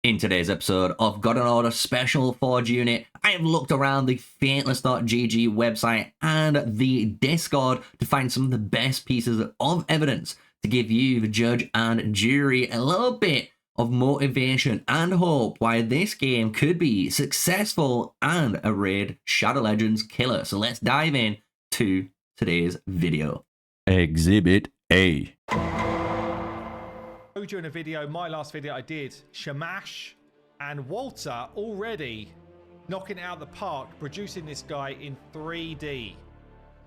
In today's episode of Got an Order Special Forge Unit, I have looked around the Fateless.gg website and the Discord to find some of the best pieces of evidence to give you, the judge and jury, a little bit of motivation and hope why this game could be successful and a raid Shadow Legends killer. So let's dive in to today's video. Exhibit A. During a video, my last video I did, Shamash and Walter already knocking it out the park, producing this guy in 3D.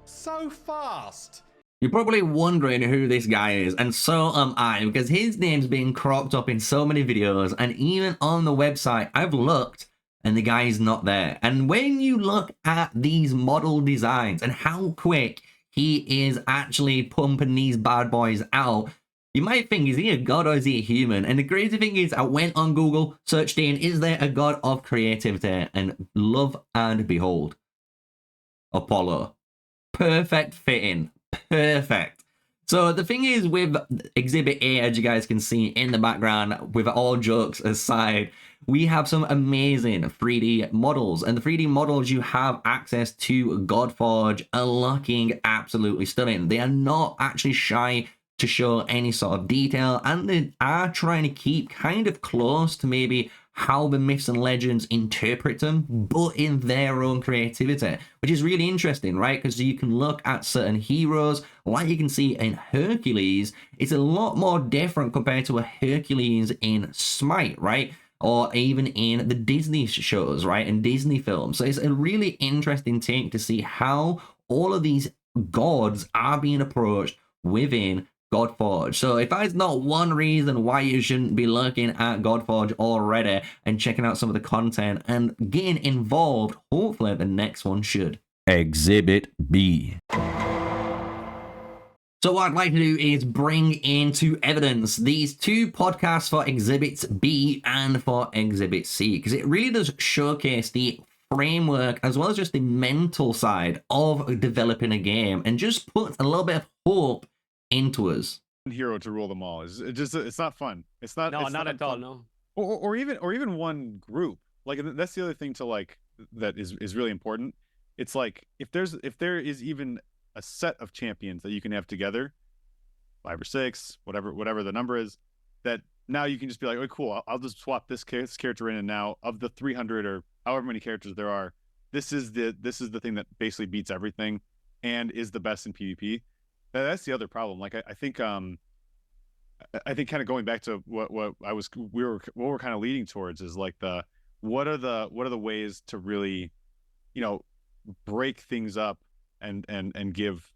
So fast. You're probably wondering who this guy is, and so am I, because his name's been cropped up in so many videos, and even on the website, I've looked, and the guy's not there. And when you look at these model designs and how quick he is actually pumping these bad boys out, you might think, is he a god or is he a human? And the crazy thing is, I went on Google, searched in, is there a god of creativity? And love and behold, Apollo. Perfect fitting. Perfect. So the thing is with Exhibit A, as you guys can see in the background, with all jokes aside, we have some amazing 3D models. And the 3D models you have access to Godforge are looking absolutely stunning. They are not actually shy to show any sort of detail, and they are trying to keep kind of close to maybe how the myths and legends interpret them, but in their own creativity, which is really interesting, right? Because you can look at certain heroes, like you can see in Hercules, it's a lot more different compared to a Hercules in Smite, right? Or even in the Disney shows, right? And Disney films. So it's a really interesting take to see how all of these gods are being approached within Godforge. So if that's not one reason why you shouldn't be looking at Godforge already and checking out some of the content and getting involved, hopefully the next one should. Exhibit B. So what I'd like to do is bring into evidence these two podcasts for Exhibits B and for Exhibit C, because it really does showcase the framework as well as just the mental side of developing a game and just put a little bit of hope into us. Hero to rule them all is it's not fun. It's not. No, it's not at all. No. Or even one group. Like that's the other thing to like that is really important. It's like if there is even a set of champions that you can have together, 5 or 6, whatever the number is, that now you can just be like, oh cool, I'll just swap this character in, and now of the 300 or however many characters there are, this is the thing that basically beats everything and is the best in PvP. That's the other problem. Like I think kind of going back to what we're kind of leading towards is like what are the ways to really, break things up and give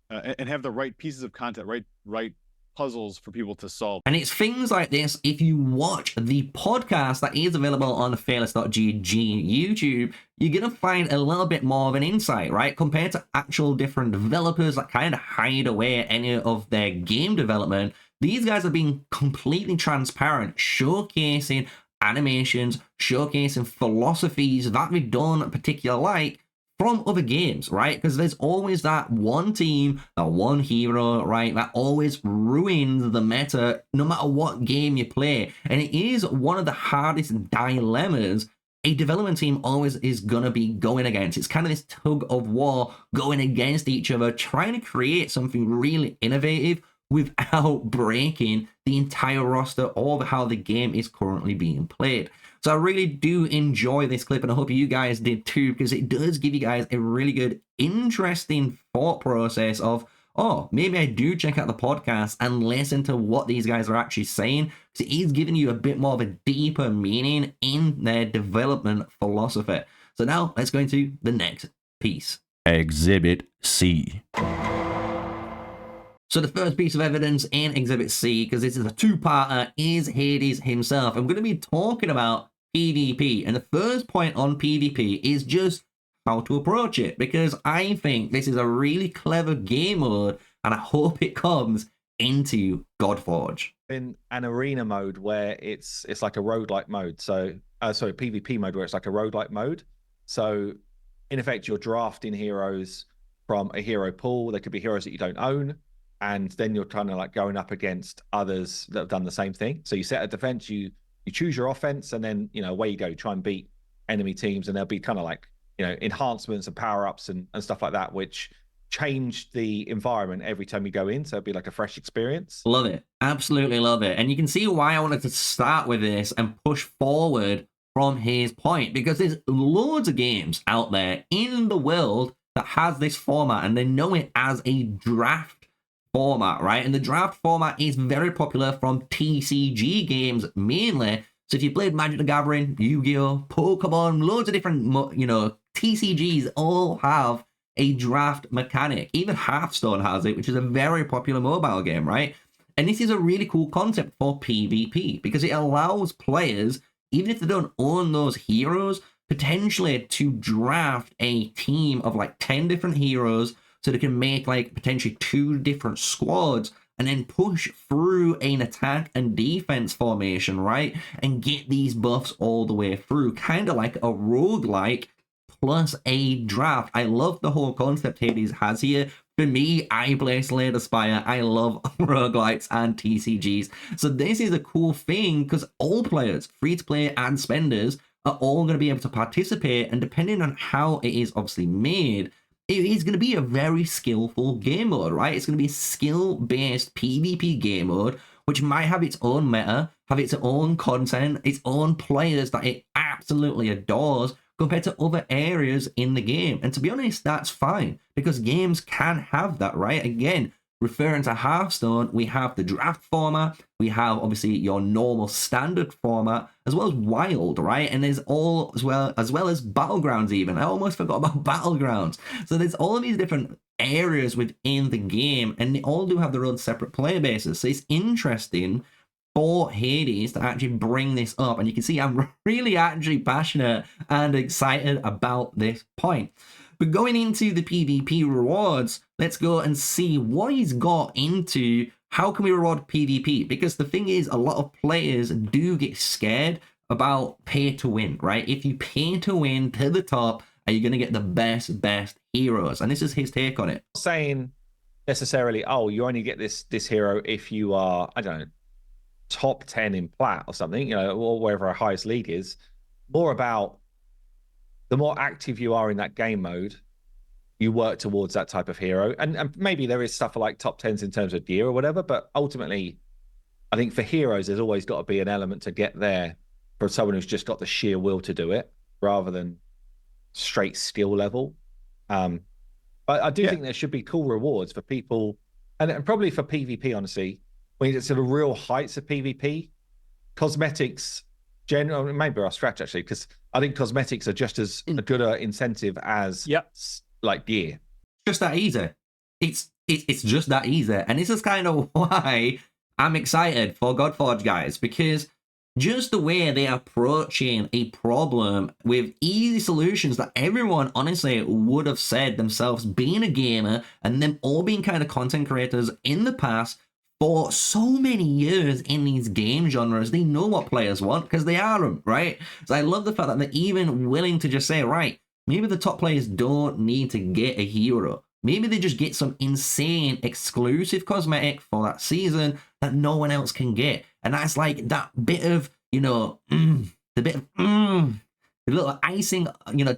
and have the right pieces of content, right puzzles for people to solve. And it's things like this. If you watch the podcast that is available on the Fateless.gg YouTube, you're going to find a little bit more of an insight, right? Compared to actual different developers that kind of hide away any of their game development, these guys are being completely transparent, showcasing animations, showcasing philosophies that they've done particular like from other games, right? Because there's always that one team, that one hero, right, that always ruins the meta no matter what game you play. And it is one of the hardest dilemmas a development team always is gonna be going against. It's kind of this tug of war going against each other, trying to create something really innovative without breaking the entire roster of how the game is currently being played. So I really do enjoy this clip, and I hope you guys did too, because it does give you guys a really good, interesting thought process of, oh, maybe I do check out the podcast and listen to what these guys are actually saying, because it is giving you a bit more of a deeper meaning in their development philosophy. So now let's go into the next piece. Exhibit C. So the first piece of evidence in Exhibit C, because this is a two-parter, is Hades himself. I'm going to be talking about PvP, and the first point on PvP is just how to approach it, because I think this is a really clever game mode, and I hope it comes into Godforge. In an arena mode where it's like a roguelike mode, so sorry, PvP mode where it's like a roguelike mode. So in effect, you're drafting heroes from a hero pool. There could be heroes that you don't own, and then you're kind of like going up against others that have done the same thing. So you set a defense, you you choose your offense, and then away you go, try and beat enemy teams, and there'll be kind of like enhancements and power-ups and stuff like that, which change the environment every time you go in, so it'd be like a fresh experience. Love it. Absolutely love it. And you can see why I wanted to start with this and push forward from his point, because there's loads of games out there in the world that has this format, and they know it as a draft format, right? And the draft format is very popular from TCG games mainly. So if you played Magic the Gathering, Yu-Gi-Oh, Pokemon, loads of different, TCGs all have a draft mechanic. Even Hearthstone has it, which is a very popular mobile game, right? And this is a really cool concept for PvP because it allows players, even if they don't own those heroes, potentially to draft a team of like 10 different heroes so they can make like potentially 2 different squads and then push through an attack and defense formation, right? And get these buffs all the way through, kind of like a roguelike plus a draft. I love the whole concept Hades has here. For me, I play Slay the Spire. I love roguelikes and TCGs. So this is a cool thing because all players, free-to-play and spenders, are all going to be able to participate. And depending on how it is obviously made, it is going to be a very skillful game mode, right? It's going to be a skill-based PvP game mode, which might have its own meta, have its own content, its own players that it absolutely adores, compared to other areas in the game. And to be honest, that's fine, because games can have that, right? Again, referring to Hearthstone, we have the draft format, we have obviously your normal standard format, as well as wild, right? And there's all as well as battlegrounds even. I almost forgot about battlegrounds. So there's all of these different areas within the game, and they all do have their own separate player bases. So it's interesting for Hades to actually bring this up, and you can see I'm really actually passionate and excited about this point. But going into the PvP rewards, let's go and see what he's got into. How can we reward PvP? Because the thing is, a lot of players do get scared about pay to win, right? If you pay to win to the top, are you going to get the best heroes? And this is his take on it. Not saying necessarily, oh, you only get this hero if you are, I don't know, top 10 in plat or something, or wherever our highest league is. More about the more active you are in that game mode, you work towards that type of hero. And maybe there is stuff like top 10s in terms of gear or whatever, but ultimately, I think for heroes, there's always got to be an element to get there for someone who's just got the sheer will to do it, rather than straight skill level. But I do think there should be cool rewards for people, and probably for PvP, honestly, when you get to the real heights of PvP, cosmetics, maybe I'll scratch actually, because I think cosmetics are just as a good incentive as like gear. Just that easy. It's just that easy. And this is kind of why I'm excited for Godforge, guys, because just the way they're approaching a problem with easy solutions that everyone honestly would have said themselves, being a gamer and them all being kind of content creators in the past for so many years in these game genres, they know what players want because they are them, right? So I love the fact that they're even willing to just say, right, maybe the top players don't need to get a hero. Maybe they just get some insane exclusive cosmetic for that season that no one else can get. And that's like that bit of, the little icing,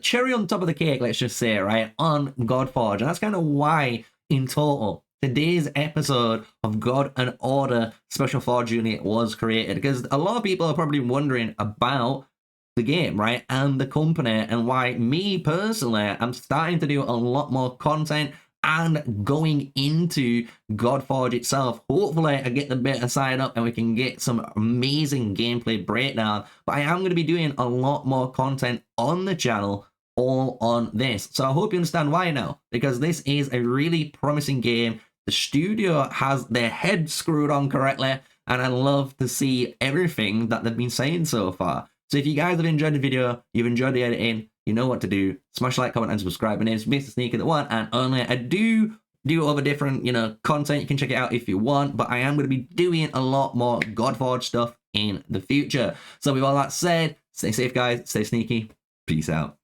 cherry on top of the cake, let's just say, right, on Godforge. And that's kind of why, in total, today's episode of God and Order Special Forge Unit was created, because a lot of people are probably wondering about the game, right, and the company, and why me personally, I'm starting to do a lot more content and going into Godforge itself. Hopefully I get the beta side up and we can get some amazing gameplay breakdown, but I am going to be doing a lot more content on the channel all on this. So I hope you understand why now, because this is a really promising game. The studio has their head screwed on correctly, and I love to see everything that they've been saying so far. So if you guys have enjoyed the video, you've enjoyed the editing, you know what to do. Smash like, comment, and subscribe. My name's MrSneakyy, the one and only. I do other different, content. You can check it out if you want, but I am going to be doing a lot more Godforge stuff in the future. So with all that said, stay safe, guys. Stay sneaky. Peace out.